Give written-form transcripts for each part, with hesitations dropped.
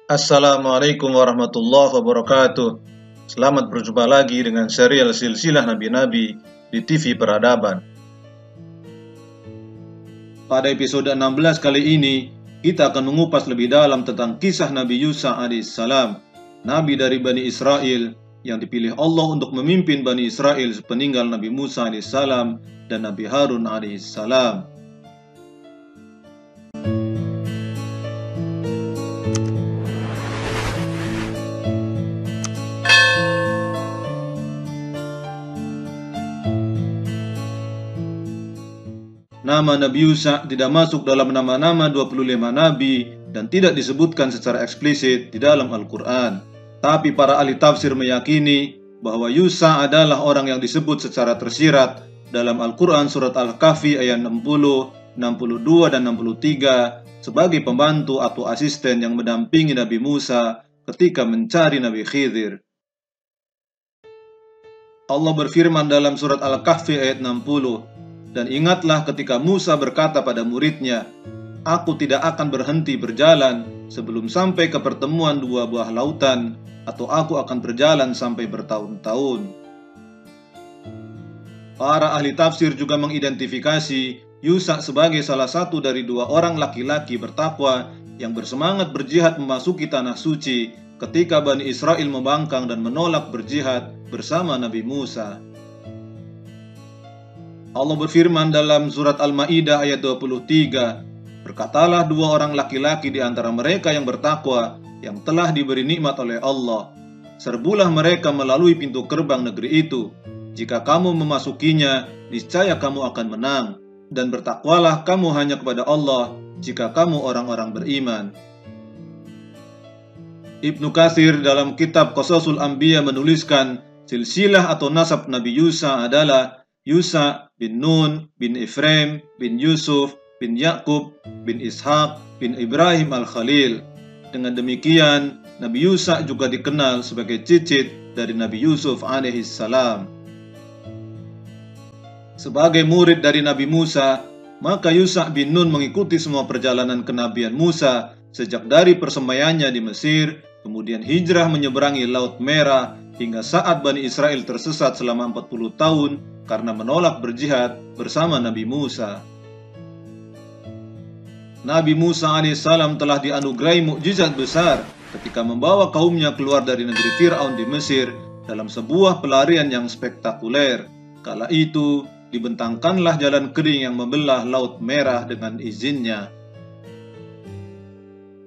Assalamualaikum warahmatullahi wabarakatuh. Selamat berjumpa lagi dengan serial Silsilah Nabi-Nabi di TV Peradaban. Pada episode 16 kali ini, kita akan mengupas lebih dalam tentang kisah Nabi Yusa alaihissalam, Nabi dari Bani Israel yang dipilih Allah untuk memimpin Bani Israel sepeninggal Nabi Musa alaihissalam dan Nabi Harun alaihissalam. Nama Nabi Yusa tidak masuk dalam nama-nama 25 Nabi dan tidak disebutkan secara eksplisit di dalam Al-Quran. Tapi para ahli tafsir meyakini bahwa Yusa adalah orang yang disebut secara tersirat dalam Al-Quran surat Al-Kahfi ayat 60, 62, dan 63 sebagai pembantu atau asisten yang mendampingi Nabi Musa ketika mencari Nabi Khidir. Allah berfirman dalam surat Al-Kahfi ayat 60, "Dan ingatlah ketika Musa berkata pada muridnya, Aku tidak akan berhenti berjalan sebelum sampai ke pertemuan dua buah lautan, atau aku akan berjalan sampai bertahun-tahun." Para ahli tafsir juga mengidentifikasi Yusa sebagai salah satu dari dua orang laki-laki bertakwa yang bersemangat berjihad memasuki tanah suci ketika Bani Israel membangkang dan menolak berjihad bersama Nabi Musa. Allah berfirman dalam surat Al-Ma'idah ayat 23, "Berkatalah dua orang laki-laki di antara mereka yang bertakwa, yang telah diberi nikmat oleh Allah. Serbulah mereka melalui pintu gerbang negeri itu. Jika kamu memasukinya, niscaya kamu akan menang. Dan bertakwalah kamu hanya kepada Allah, jika kamu orang-orang beriman." Ibnu Katsir dalam kitab Qasasul Anbiya menuliskan, silsilah atau nasab Nabi Yusa adalah Yusa bin Nun bin Ifraim bin Yusuf bin Yakub bin Ishaq bin Ibrahim al-Khalil. Dengan demikian, Nabi Yusa juga dikenal sebagai cicit dari Nabi Yusuf alaihissalam. Sebagai murid dari Nabi Musa, maka Yusa bin Nun mengikuti semua perjalanan kenabian Musa sejak dari persemaiannya di Mesir, kemudian hijrah menyeberangi Laut Merah, hingga saat Bani Israel tersesat selama 40 tahun karena menolak berjihad bersama Nabi Musa. Nabi Musa alaihissalam telah dianugerahi mukjizat besar ketika membawa kaumnya keluar dari negeri Fir'aun di Mesir dalam sebuah pelarian yang spektakuler. Kala itu dibentangkanlah jalan kering yang membelah Laut Merah dengan izinnya.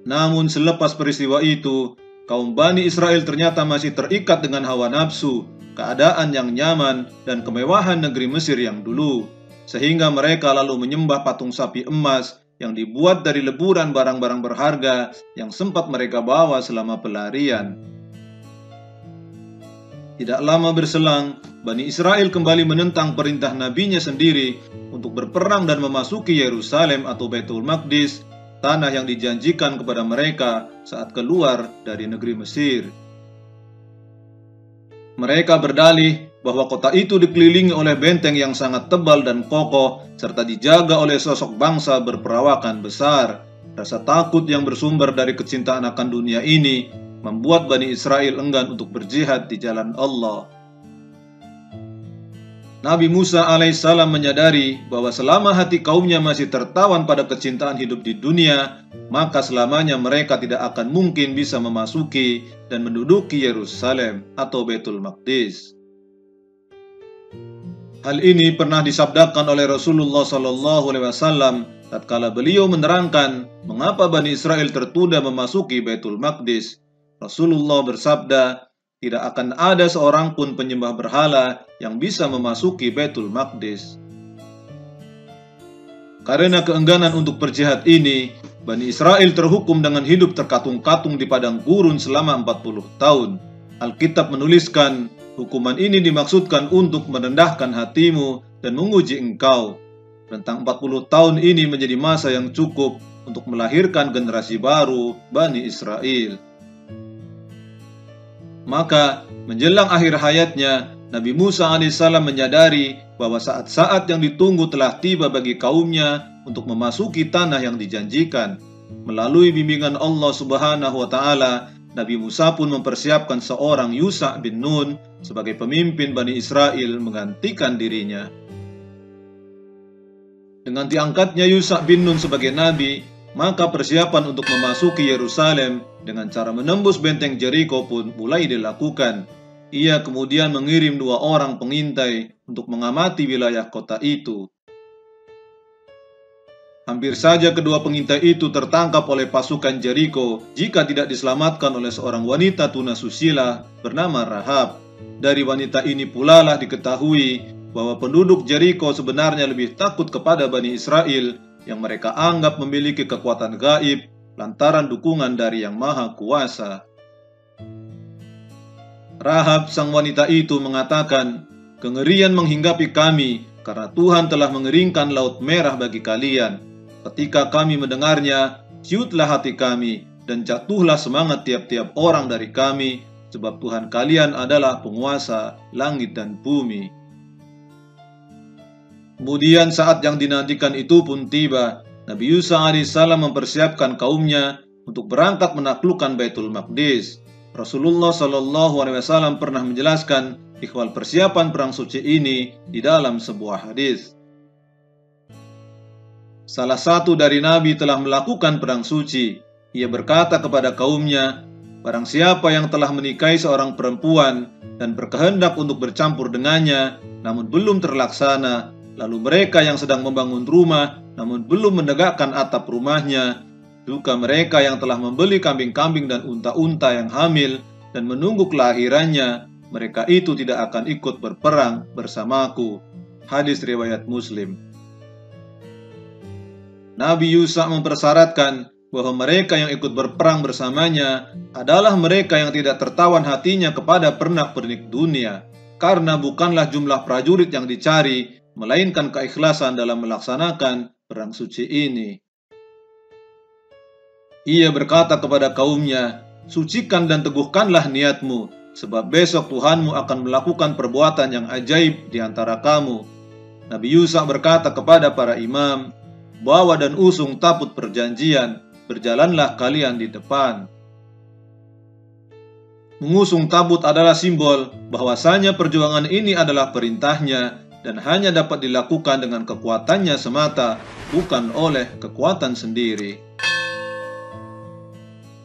Namun selepas peristiwa itu, kaum Bani Israel ternyata masih terikat dengan hawa nafsu, keadaan yang nyaman, dan kemewahan negeri Mesir yang dulu, sehingga mereka lalu menyembah patung sapi emas yang dibuat dari leburan barang-barang berharga yang sempat mereka bawa selama pelarian. Tidak lama berselang, Bani Israel kembali menentang perintah nabinya sendiri untuk berperang dan memasuki Yerusalem atau Baitul Maqdis, tanah yang dijanjikan kepada mereka saat keluar dari negeri Mesir. Mereka berdalih bahwa kota itu dikelilingi oleh benteng yang sangat tebal dan kokoh, serta dijaga oleh sosok bangsa berperawakan besar. Rasa takut yang bersumber dari kecintaan akan dunia ini membuat Bani Israel enggan untuk berjihad di jalan Allah. Nabi Musa alaihissalam menyadari bahwa selama hati kaumnya masih tertawan pada kecintaan hidup di dunia, maka selamanya mereka tidak akan mungkin bisa memasuki dan menduduki Yerusalem atau Baitul Maqdis. Hal ini pernah disabdakan oleh Rasulullah SAW tatkala beliau menerangkan mengapa Bani Israel tertunda memasuki Baitul Maqdis. Rasulullah bersabda, "Tidak akan ada seorang pun penyembah berhala yang bisa memasuki Baitul Maqdis." Karena keengganan untuk berjihad ini, Bani Israel terhukum dengan hidup terkatung-katung di padang gurun selama 40 tahun. Alkitab menuliskan, Hukuman ini dimaksudkan untuk merendahkan hatimu dan menguji engkau. Rentang 40 tahun ini menjadi masa yang cukup untuk melahirkan generasi baru Bani Israel. Maka menjelang akhir hayatnya, Nabi Musa alaihissalam menyadari bahwa saat-saat yang ditunggu telah tiba bagi kaumnya untuk memasuki tanah yang dijanjikan. Melalui bimbingan Allah Subhanahu wa Ta'ala, Nabi Musa pun mempersiapkan seorang Yusha bin Nun sebagai pemimpin Bani Israel menggantikan dirinya. Dengan diangkatnya Yusha bin Nun sebagai nabi, maka persiapan untuk memasuki Yerusalem dengan cara menembus benteng Jericho pun mulai dilakukan. Ia kemudian mengirim 2 orang pengintai untuk mengamati wilayah kota itu. Hampir saja kedua pengintai itu tertangkap oleh pasukan Jericho jika tidak diselamatkan oleh seorang wanita tunasusila bernama Rahab. Dari wanita ini pula lah diketahui bahwa penduduk Jericho sebenarnya lebih takut kepada Bani Israel yang mereka anggap memiliki kekuatan gaib lantaran dukungan dari Yang Maha Kuasa. Rahab sang wanita itu mengatakan, "Kengerian menghinggapi kami karena Tuhan telah mengeringkan Laut Merah bagi kalian. Ketika kami mendengarnya, ciutlah hati kami dan jatuhlah semangat tiap-tiap orang dari kami, sebab Tuhan kalian adalah penguasa langit dan bumi." Kemudian saat yang dinantikan itu pun tiba. Nabi Yusha alaihissalam mempersiapkan kaumnya untuk berangkat menaklukkan Baitul Maqdis. Rasulullah SAW pernah menjelaskan ikhwal persiapan perang suci ini di dalam sebuah hadis. Salah satu dari nabi telah melakukan perang suci. Ia berkata kepada kaumnya, "Barang siapa yang telah menikahi seorang perempuan dan berkehendak untuk bercampur dengannya, namun belum terlaksana, lalu mereka yang sedang membangun rumah namun belum menegakkan atap rumahnya, juga mereka yang telah membeli kambing-kambing dan unta-unta yang hamil dan menunggu kelahirannya, mereka itu tidak akan ikut berperang bersamaku." Hadis riwayat Muslim. Nabi Yusha mempersyaratkan bahwa mereka yang ikut berperang bersamanya adalah mereka yang tidak tertawan hatinya kepada pernak-pernik dunia, karena bukanlah jumlah prajurit yang dicari, melainkan keikhlasan dalam melaksanakan perang suci ini. Ia berkata kepada kaumnya, "Sucikan dan teguhkanlah niatmu, sebab besok Tuhanmu akan melakukan perbuatan yang ajaib di antara kamu." Nabi Yusha berkata kepada para imam, "Bawa dan usung tabut perjanjian, berjalanlah kalian di depan." Mengusung tabut adalah simbol bahwasanya perjuangan ini adalah perintahnya dan hanya dapat dilakukan dengan kekuatannya semata, bukan oleh kekuatan sendiri.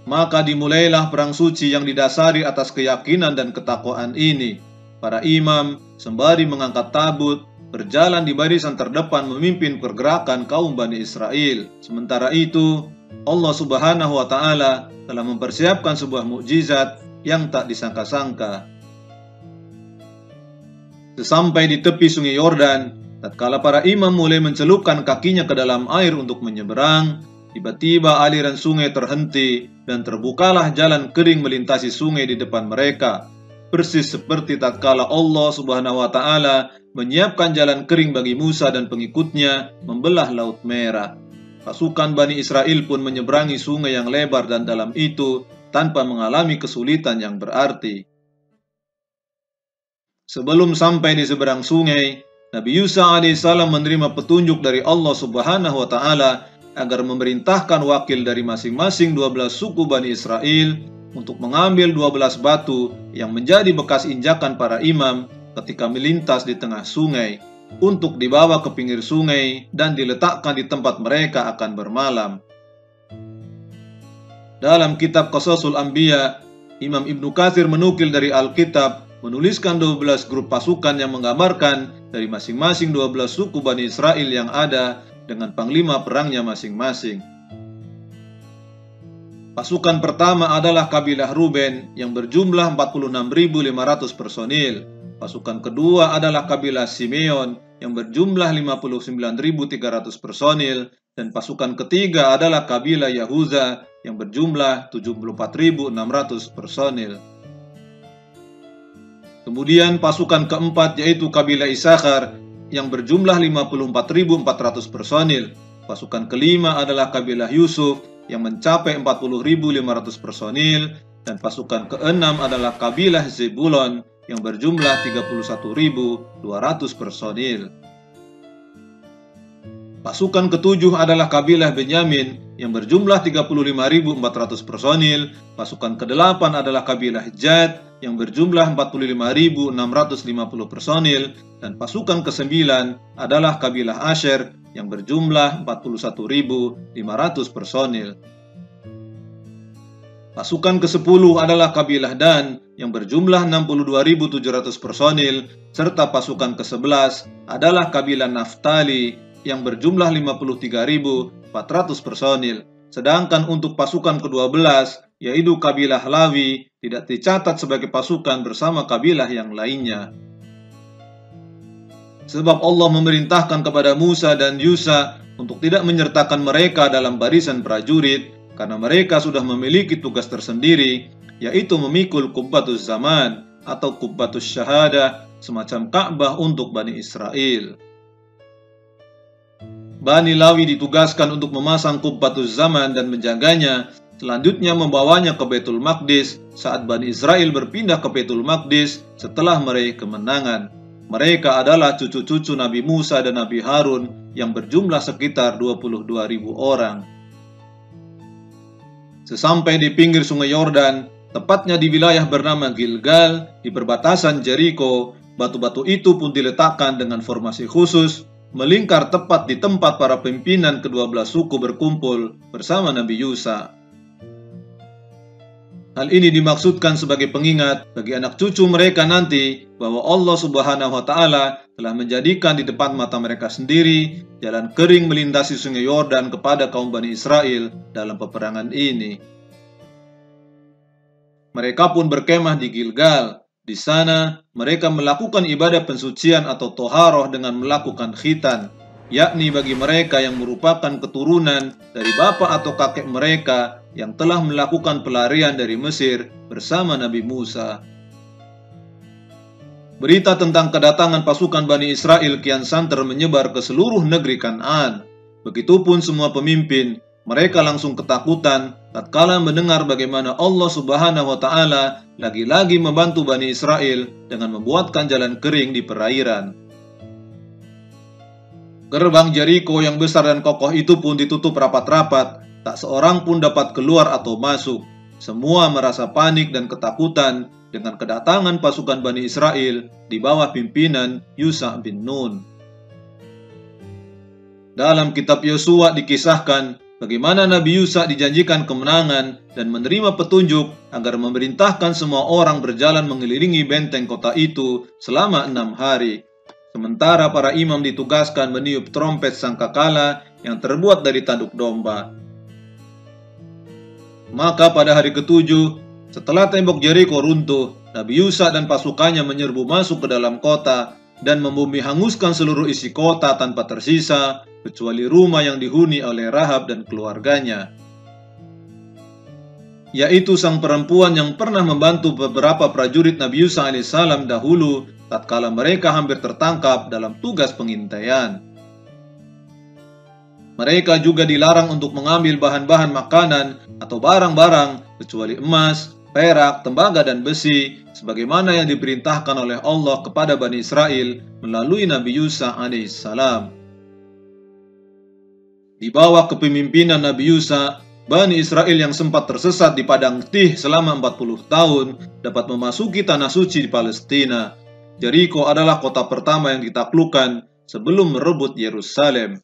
Maka dimulailah perang suci yang didasari atas keyakinan dan ketakwaan ini. Para imam sembari mengangkat tabut berjalan di barisan terdepan memimpin pergerakan kaum Bani Israel. Sementara itu, Allah Subhanahu wa Ta'ala telah mempersiapkan sebuah mukjizat yang tak disangka-sangka. Sesampai di tepi sungai Yordan, tatkala para imam mulai mencelupkan kakinya ke dalam air untuk menyeberang, tiba-tiba aliran sungai terhenti dan terbukalah jalan kering melintasi sungai di depan mereka. Persis seperti tatkala Allah Subhanahu wa Ta'ala menyiapkan jalan kering bagi Musa dan pengikutnya membelah Laut Merah. Pasukan Bani Israel pun menyeberangi sungai yang lebar dan dalam itu tanpa mengalami kesulitan yang berarti. Sebelum sampai di seberang sungai, Nabi Yusha alaihissalam menerima petunjuk dari Allah Subhanahu wa Ta'ala agar memerintahkan wakil dari masing-masing 12 suku Bani Israel untuk mengambil 12 batu yang menjadi bekas injakan para imam ketika melintas di tengah sungai, untuk dibawa ke pinggir sungai dan diletakkan di tempat mereka akan bermalam. Dalam kitab Qasasul Anbiya, Imam Ibnu Katsir menukil dari Alkitab menuliskan 12 grup pasukan yang menggambarkan dari masing-masing 12 suku Bani Israel yang ada dengan panglima perangnya masing-masing. Pasukan pertama adalah kabilah Ruben yang berjumlah 46.500 personil. Pasukan kedua adalah kabilah Simeon yang berjumlah 59.300 personil. Dan pasukan ketiga adalah kabilah Yahuda yang berjumlah 74.600 personil. Kemudian pasukan keempat yaitu kabilah Isakhar yang berjumlah 54.400 personil. Pasukan kelima adalah kabilah Yusuf yang mencapai 40.500 personil. Dan pasukan keenam adalah kabilah Zebulon yang berjumlah 31.200 personil. Pasukan ketujuh adalah kabilah Benyamin yang berjumlah 35.400 personil. Pasukan kedelapan adalah kabilah Gad yang berjumlah 45.650 personil. Dan pasukan kesembilan adalah kabilah Asher yang berjumlah 41.500 personil. Pasukan ke-10 adalah kabilah Dan yang berjumlah 62.700 personil, serta pasukan ke-11 adalah kabilah Naftali yang berjumlah 53.400 personil. Sedangkan untuk pasukan ke-12 yaitu kabilah Lawi tidak dicatat sebagai pasukan bersama kabilah yang lainnya. Sebab Allah memerintahkan kepada Musa dan Yusa untuk tidak menyertakan mereka dalam barisan prajurit, karena mereka sudah memiliki tugas tersendiri, yaitu memikul kubbatus zaman atau kubbatus syahadah, semacam Ka'bah untuk Bani Israel. Bani Lawi ditugaskan untuk memasang kubbatus zaman dan menjaganya, selanjutnya membawanya ke Baitul Maqdis saat Bani Israel berpindah ke Baitul Maqdis setelah meraih kemenangan. Mereka adalah cucu-cucu Nabi Musa dan Nabi Harun yang berjumlah sekitar 22.000 orang. Sesampai di pinggir sungai Yordan, tepatnya di wilayah bernama Gilgal, di perbatasan Jericho, batu-batu itu pun diletakkan dengan formasi khusus, melingkar tepat di tempat para pimpinan kedua belah suku berkumpul bersama Nabi Yusa. Hal ini dimaksudkan sebagai pengingat bagi anak cucu mereka nanti bahwa Allah Subhanahu wa Ta'ala telah menjadikan di depan mata mereka sendiri jalan kering melintasi sungai Yordan kepada kaum Bani Israel dalam peperangan ini. Mereka pun berkemah di Gilgal. Di sana mereka melakukan ibadah pensucian atau toharoh dengan melakukan khitan, yakni bagi mereka yang merupakan keturunan dari bapak atau kakek mereka yang telah melakukan pelarian dari Mesir bersama Nabi Musa. Berita tentang kedatangan pasukan Bani Israel kian santer menyebar ke seluruh negeri Kan'an. Begitupun semua pemimpin, mereka langsung ketakutan tatkala mendengar bagaimana Allah Subhanahu wa Ta'ala lagi-lagi membantu Bani Israel dengan membuatkan jalan kering di perairan. Gerbang Jericho yang besar dan kokoh itu pun ditutup rapat-rapat, tak seorang pun dapat keluar atau masuk. Semua merasa panik dan ketakutan dengan kedatangan pasukan Bani Israel di bawah pimpinan Yusha bin Nun. Dalam kitab Yosua dikisahkan bagaimana Nabi Yusha dijanjikan kemenangan dan menerima petunjuk agar memerintahkan semua orang berjalan mengelilingi benteng kota itu selama 6 hari. Sementara para imam ditugaskan meniup trompet sangkakala yang terbuat dari tanduk domba. Maka pada hari ke-7, setelah tembok Jericho runtuh, Nabi Yusha dan pasukannya menyerbu masuk ke dalam kota dan membumi hanguskan seluruh isi kota tanpa tersisa, kecuali rumah yang dihuni oleh Rahab dan keluarganya, yaitu sang perempuan yang pernah membantu beberapa prajurit Nabi Yusha alaihissalam dahulu tatkala mereka hampir tertangkap dalam tugas pengintaian. Mereka juga dilarang untuk mengambil bahan-bahan makanan atau barang-barang kecuali emas, perak, tembaga, dan besi, sebagaimana yang diperintahkan oleh Allah kepada Bani Israel melalui Nabi Yusha alaihissalam. Di bawah kepemimpinan Nabi Yusha, Bani Israel yang sempat tersesat di padang Tih selama 40 tahun dapat memasuki tanah suci di Palestina. Jericho adalah kota pertama yang ditaklukkan sebelum merebut Yerusalem.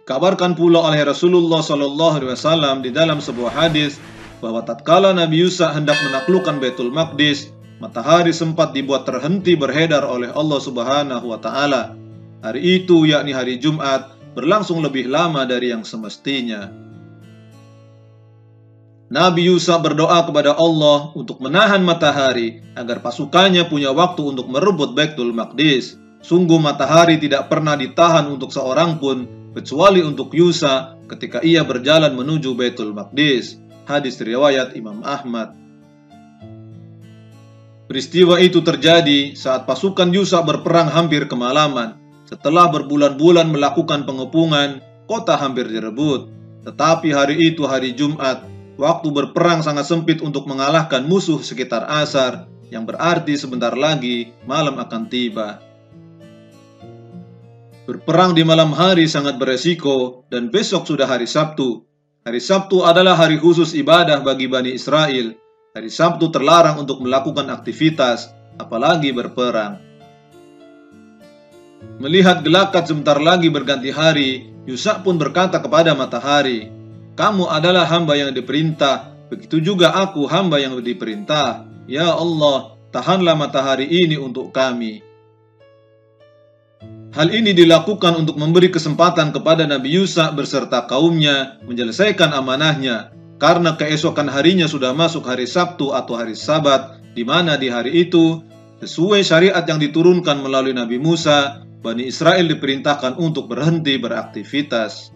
Kabarkan pula oleh Rasulullah SAW di dalam sebuah hadis bahwa tatkala Nabi Yusha hendak menaklukkan Baitul Maqdis, matahari sempat dibuat terhenti beredar oleh Allah Subhanahu wa Ta'ala. Hari itu, yakni hari Jumat, berlangsung lebih lama dari yang semestinya. Nabi Yusha berdoa kepada Allah untuk menahan matahari agar pasukannya punya waktu untuk merebut Baitul Maqdis. Sungguh matahari tidak pernah ditahan untuk seorang pun kecuali untuk Yusha ketika ia berjalan menuju Baitul Maqdis. Hadis riwayat Imam Ahmad. Peristiwa itu terjadi saat pasukan Yusa berperang hampir kemalaman. Setelah berbulan-bulan melakukan pengepungan, kota hampir direbut. Tetapi hari itu hari Jumat, waktu berperang sangat sempit untuk mengalahkan musuh sekitar asar, yang berarti sebentar lagi malam akan tiba. Berperang di malam hari sangat beresiko, dan besok sudah hari Sabtu. Hari Sabtu adalah hari khusus ibadah bagi Bani Israel. Hari Sabtu terlarang untuk melakukan aktivitas, apalagi berperang. Melihat gelagat sebentar lagi berganti hari, Yusa pun berkata kepada matahari, "Kamu adalah hamba yang diperintah, begitu juga aku hamba yang diperintah. Ya Allah, tahanlah matahari ini untuk kami." Hal ini dilakukan untuk memberi kesempatan kepada Nabi Yusa beserta kaumnya menyelesaikan amanahnya, karena keesokan harinya sudah masuk hari Sabtu atau hari Sabat, di mana di hari itu, sesuai syariat yang diturunkan melalui Nabi Musa, Bani Israel diperintahkan untuk berhenti beraktivitas.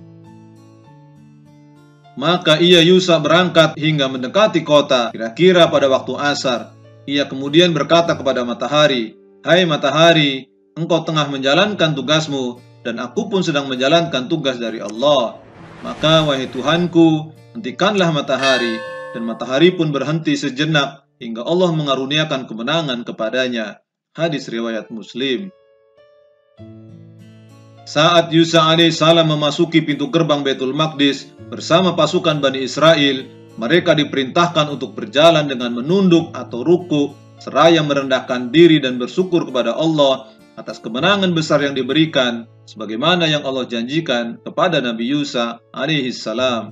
Maka ia Yusa berangkat hingga mendekati kota, kira-kira pada waktu asar. Ia kemudian berkata kepada matahari, "Hai matahari, engkau tengah menjalankan tugasmu, dan aku pun sedang menjalankan tugas dari Allah. Maka wahai Tuhanku, hentikanlah matahari." Dan matahari pun berhenti sejenak hingga Allah mengaruniakan kemenangan kepadanya. Hadis riwayat Muslim. Saat Yusa alaihissalam memasuki pintu gerbang Baitul Maqdis bersama pasukan Bani Israel, mereka diperintahkan untuk berjalan dengan menunduk atau ruku, seraya merendahkan diri dan bersyukur kepada Allah atas kemenangan besar yang diberikan, sebagaimana yang Allah janjikan kepada Nabi Yusa alaihissalam.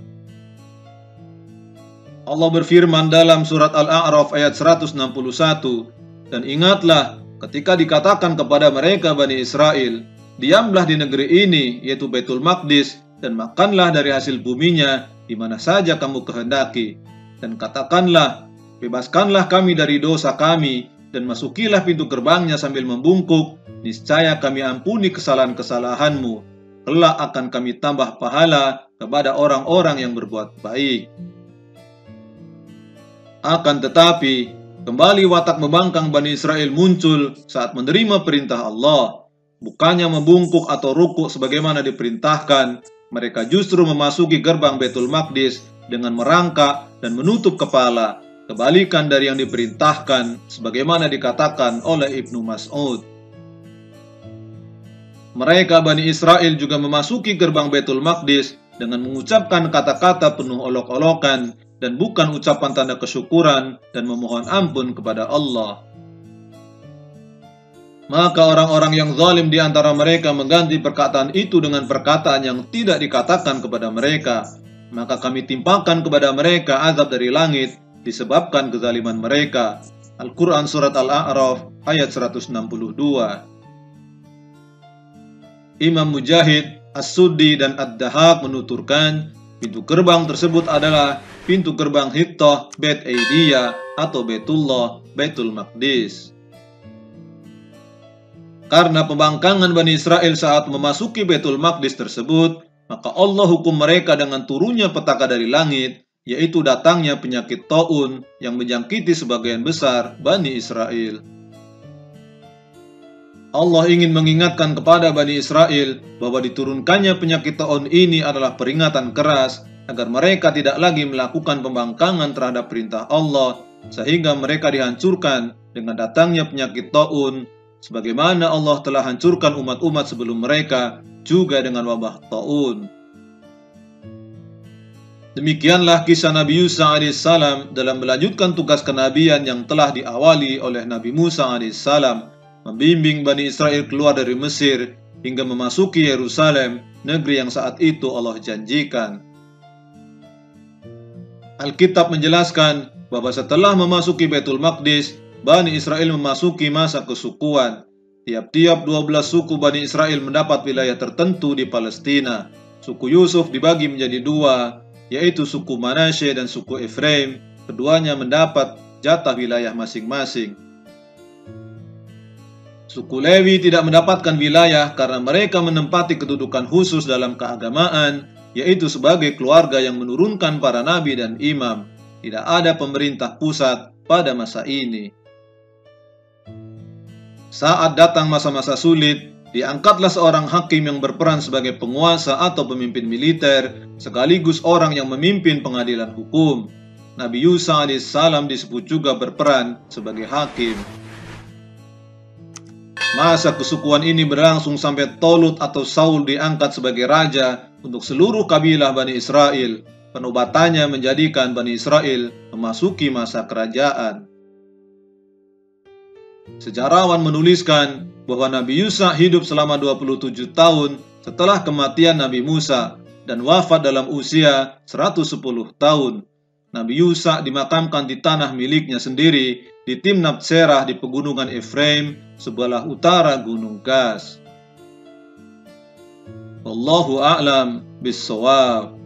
Allah berfirman dalam surat Al-A'raf ayat 161, "Dan ingatlah ketika dikatakan kepada mereka Bani Israel, diamlah di negeri ini, yaitu Baitul Maqdis, dan makanlah dari hasil buminya di mana saja kamu kehendaki. Dan katakanlah, bebaskanlah kami dari dosa kami, dan masukilah pintu gerbangnya sambil membungkuk, niscaya kami ampuni kesalahan-kesalahanmu. Kelak akan kami tambah pahala kepada orang-orang yang berbuat baik." Akan tetapi, kembali watak membangkang Bani Israel muncul saat menerima perintah Allah. Bukannya membungkuk atau rukuk sebagaimana diperintahkan, mereka justru memasuki gerbang Baitul Maqdis dengan merangkak dan menutup kepala, kebalikan dari yang diperintahkan sebagaimana dikatakan oleh Ibnu Mas'ud. Mereka Bani Israel juga memasuki gerbang Baitul Maqdis dengan mengucapkan kata-kata penuh olok-olokan dan bukan ucapan tanda kesyukuran dan memohon ampun kepada Allah. Maka orang-orang yang zalim di antara mereka mengganti perkataan itu dengan perkataan yang tidak dikatakan kepada mereka. Maka kami timpakan kepada mereka azab dari langit disebabkan kezaliman mereka. Al-Quran Surat Al-A'raf ayat 162. Imam Mujahid, As-Suddi, dan Ad-Dahaq menuturkan, pintu gerbang tersebut adalah pintu gerbang Hittah, Bait Aidiyah, atau Baitullah, Baitul Maqdis. Karena pembangkangan Bani Israel saat memasuki Baitul Maqdis tersebut, maka Allah hukum mereka dengan turunnya petaka dari langit, yaitu datangnya penyakit taun yang menjangkiti sebagian besar Bani Israel. Allah ingin mengingatkan kepada Bani Israel bahwa diturunkannya penyakit taun ini adalah peringatan keras agar mereka tidak lagi melakukan pembangkangan terhadap perintah Allah, sehingga mereka dihancurkan dengan datangnya penyakit taun, sebagaimana Allah telah hancurkan umat-umat sebelum mereka juga dengan wabah taun. Demikianlah kisah Nabi Yusa alaihissalam dalam melanjutkan tugas kenabian yang telah diawali oleh Nabi Musa alaihissalam, membimbing Bani Israel keluar dari Mesir hingga memasuki Yerusalem, negeri yang saat itu Allah janjikan. Alkitab menjelaskan bahwa setelah memasuki Baitul Maqdis, Bani Israel memasuki masa kesukuan. Tiap-tiap 12 suku Bani Israel mendapat wilayah tertentu di Palestina. Suku Yusuf dibagi menjadi dua, yaitu suku Manasye dan suku Efraim. Keduanya mendapat jatah wilayah masing-masing. Suku Lewi tidak mendapatkan wilayah karena mereka menempati kedudukan khusus dalam keagamaan, yaitu sebagai keluarga yang menurunkan para nabi dan imam. Tidak ada pemerintah pusat pada masa ini. Saat datang masa-masa sulit, diangkatlah seorang hakim yang berperan sebagai penguasa atau pemimpin militer, sekaligus orang yang memimpin pengadilan hukum. Nabi Yusa alaihissalam disebut juga berperan sebagai hakim. Masa kesukuan ini berlangsung sampai Tolut atau Saul diangkat sebagai raja untuk seluruh kabilah Bani Israel. Penobatannya menjadikan Bani Israel memasuki masa kerajaan. Sejarawan menuliskan bahwa Nabi Yusa hidup selama 27 tahun setelah kematian Nabi Musa dan wafat dalam usia 110 tahun. Nabi Yusa dimakamkan di tanah miliknya sendiri di Timnat Serah di pegunungan Efraim sebelah utara Gunung Gaz. Wallahu a'lam bis-shawab.